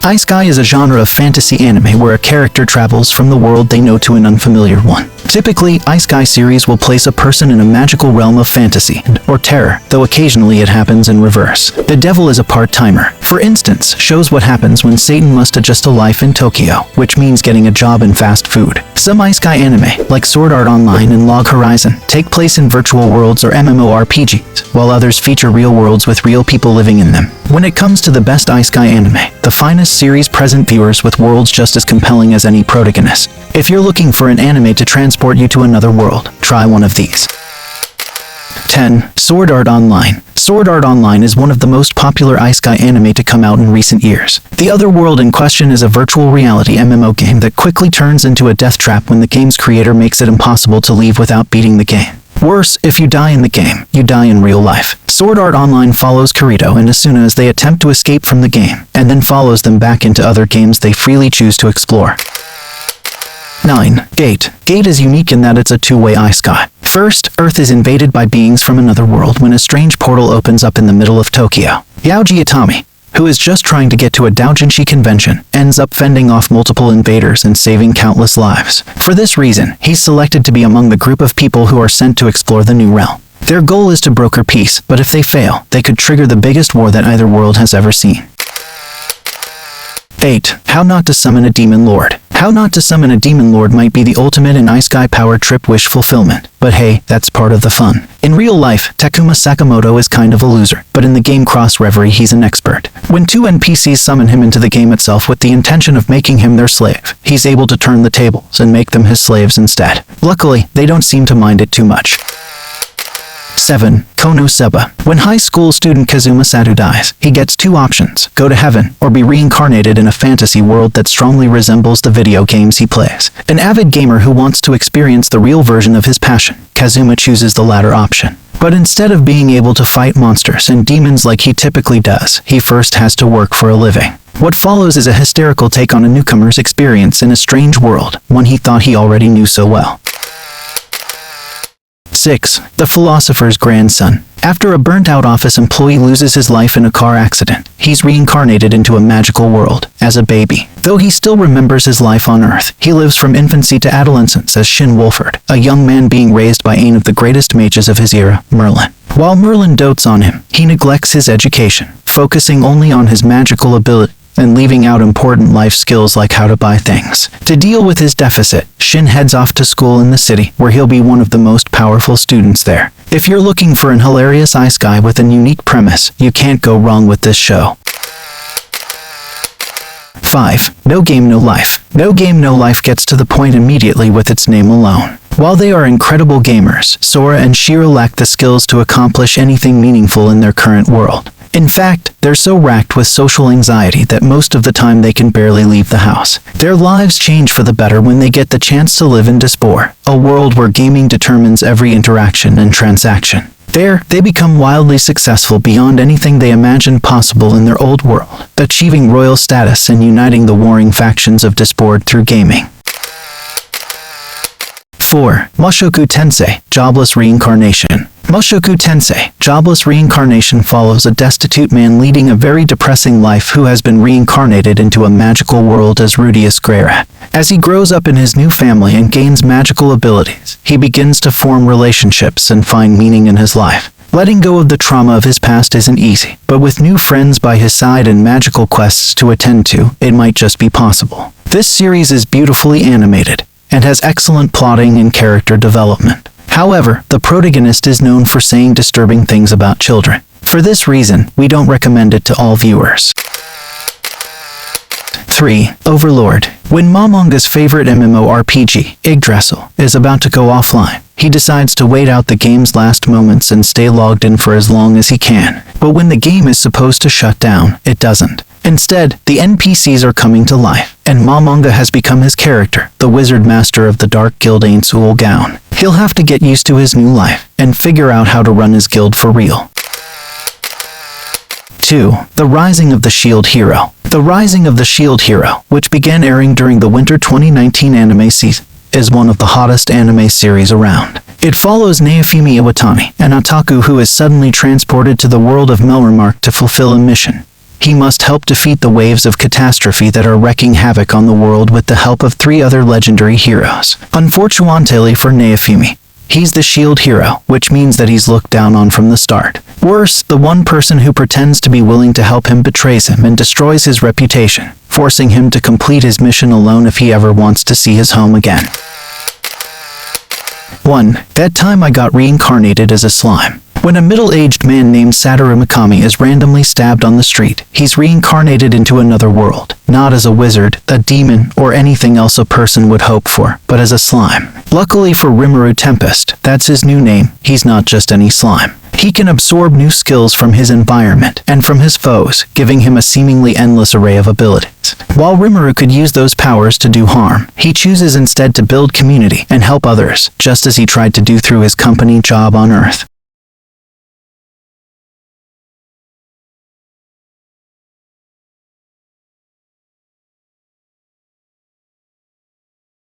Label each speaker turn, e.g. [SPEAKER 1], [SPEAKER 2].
[SPEAKER 1] Isekai is a genre of fantasy anime where a character travels from the world they know to an unfamiliar one. Typically, Isekai series will place a person in a magical realm of fantasy or terror, though occasionally it happens in reverse. The devil is a part-timer. For instance, shows what happens when Satan must adjust to life in Tokyo, which means getting a job in fast food. Some Isekai anime, like Sword Art Online and Log Horizon, take place in virtual worlds or MMORPGs, while others feature real worlds with real people living in them. When it comes to the best Isekai anime, the finest series present viewers with worlds just as compelling as any protagonist. If you're looking for an anime to transport you to another world, try one of these. 10. Sword Art Online. Sword Art Online is one of the most popular Isekai anime to come out in recent years. The other world in question is a virtual reality MMO game that quickly turns into a death trap when the game's creator makes it impossible to leave without beating the game. Worse, if you die in the game, you die in real life. Sword Art Online follows Kirito and Asuna as they attempt to escape from the game, and then follows them back into other games they freely choose to explore. 9. Gate. Gate is unique in that it's a two-way Isekai. First, Earth is invaded by beings from another world when a strange portal opens up in the middle of Tokyo. Yaoji Itami, who is just trying to get to a doujinshi convention, ends up fending off multiple invaders and saving countless lives. For this reason, he's selected to be among the group of people who are sent to explore the new realm. Their goal is to broker peace, but if they fail, they could trigger the biggest war that either world has ever seen. 8. How Not to Summon a Demon Lord. How Not to Summon a Demon Lord might be the ultimate in Isekai power trip wish fulfillment, but hey, that's part of the fun. In real life, Takuma Sakamoto is kind of a loser, but in the game Cross Reverie he's an expert. When two NPCs summon him into the game itself with the intention of making him their slave, he's able to turn the tables and make them his slaves instead. Luckily, they don't seem to mind it too much. 7. Kono Seba. When high school student Kazuma Sato dies, he gets two options: go to heaven, or be reincarnated in a fantasy world that strongly resembles the video games he plays. An avid gamer who wants to experience the real version of his passion, Kazuma chooses the latter option. But instead of being able to fight monsters and demons like he typically does, he first has to work for a living. What follows is a hysterical take on a newcomer's experience in a strange world, one he thought he already knew so well. 6. The Philosopher's Grandson. After a burnt-out office employee loses his life in a car accident, he's reincarnated into a magical world, as a baby. Though he still remembers his life on Earth, he lives from infancy to adolescence as Shin Wolford, a young man being raised by one of the greatest mages of his era, Merlin. While Merlin dotes on him, he neglects his education, focusing only on his magical ability, and leaving out important life skills like how to buy things. To deal with his deficit, Shin heads off to school in the city, where he'll be one of the most powerful students there. If you're looking for an hilarious Isekai with a unique premise, you can't go wrong with this show. 5. No Game No Life. No Game No Life gets to the point immediately with its name alone. While they are incredible gamers, Sora and Shiro lack the skills to accomplish anything meaningful in their current world. In fact, they're so racked with social anxiety that most of the time they can barely leave the house. Their lives change for the better when they get the chance to live in Despore, a world where gaming determines every interaction and transaction. There, they become wildly successful beyond anything they imagined possible in their old world, achieving royal status and uniting the warring factions of Despore through gaming. 4. Mushoku Tensei, Jobless Reincarnation. Mushoku Tensei, Jobless Reincarnation follows a destitute man leading a very depressing life who has been reincarnated into a magical world as Rudeus Greyrat. As he grows up in his new family and gains magical abilities, he begins to form relationships and find meaning in his life. Letting go of the trauma of his past isn't easy, but with new friends by his side and magical quests to attend to, it might just be possible. This series is beautifully animated and has excellent plotting and character development. However, the protagonist is known for saying disturbing things about children. For this reason, we don't recommend it to all viewers. 3. Overlord. When Momonga's favorite MMORPG, Yggdrasil, is about to go offline, he decides to wait out the game's last moments and stay logged in for as long as he can. But when the game is supposed to shut down, it doesn't. Instead, the NPCs are coming to life, and Momonga has become his character, the wizard master of the Dark Guild Ainsul Gown. He'll have to get used to his new life, and figure out how to run his guild for real. 2. The Rising of the Shield Hero. The Rising of the Shield Hero, which began airing during the winter 2019 anime season, is one of the hottest anime series around. It follows Naofumi Iwatani, an otaku who is suddenly transported to the world of Melromark to fulfill a mission. He must help defeat the waves of catastrophe that are wreaking havoc on the world with the help of 3 other legendary heroes. Unfortunately for Naofumi, he's the shield hero, which means that he's looked down on from the start. Worse, the one person who pretends to be willing to help him betrays him and destroys his reputation, forcing him to complete his mission alone if he ever wants to see his home again. 1. That time I got reincarnated as a slime. When a middle-aged man named Satoru Mikami is randomly stabbed on the street, he's reincarnated into another world, not as a wizard, a demon, or anything else a person would hope for, but as a slime. Luckily for Rimuru Tempest, that's his new name, he's not just any slime. He can absorb new skills from his environment and from his foes, giving him a seemingly endless array of abilities. While Rimuru could use those powers to do harm, he chooses instead to build community and help others, just as he tried to do through his company job on Earth.